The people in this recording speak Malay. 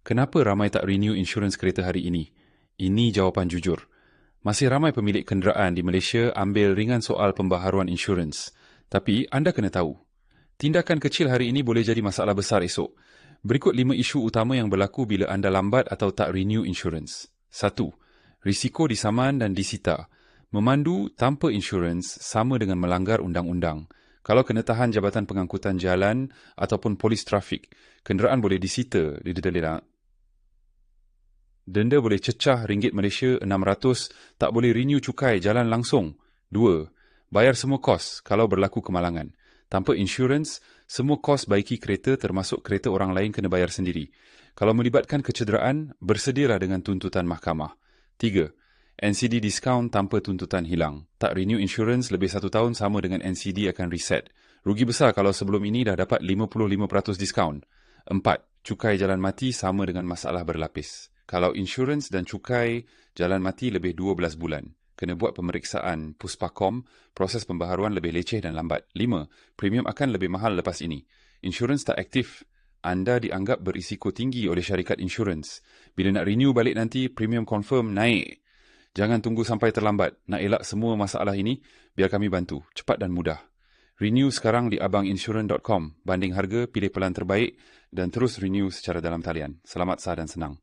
Kenapa ramai tak renew insurans kereta hari ini? Ini jawapan jujur. Masih ramai pemilik kenderaan di Malaysia ambil ringan soal pembaharuan insurans. Tapi anda kena tahu, tindakan kecil hari ini boleh jadi masalah besar esok. Berikut 5 isu utama yang berlaku bila anda lambat atau tak renew insurans. 1. Risiko disaman dan disita. Memandu tanpa insurans sama dengan melanggar undang-undang. Kalau kena tahan Jabatan Pengangkutan Jalan ataupun polis trafik, kenderaan boleh disita. Denda boleh cecah ringgit Malaysia 600, tak boleh renew cukai jalan langsung. 2. Bayar semua kos kalau berlaku kemalangan. Tanpa insurans, semua kos baiki kereta termasuk kereta orang lain kena bayar sendiri. Kalau melibatkan kecederaan, bersedialah dengan tuntutan mahkamah. 3. NCD diskaun tanpa tuntutan hilang. Tak renew insurans lebih 1 tahun sama dengan NCD akan reset. Rugi besar kalau sebelum ini dah dapat 55% diskaun. 4. Cukai jalan mati sama dengan masalah berlapis. Kalau insurans dan cukai jalan mati lebih 12 bulan, kena buat pemeriksaan Puspakom, proses pembaharuan lebih leceh dan lambat. 5. Premium akan lebih mahal lepas ini. Insurans tak aktif, anda dianggap berisiko tinggi oleh syarikat insurans. Bila nak renew balik nanti, premium confirm naik. Jangan tunggu sampai terlambat. Nak elak semua masalah ini, biar kami bantu. Cepat dan mudah. Renew sekarang di abanginsurance.com. Banding harga, pilih pelan terbaik dan terus renew secara dalam talian. Selamat sah dan senang.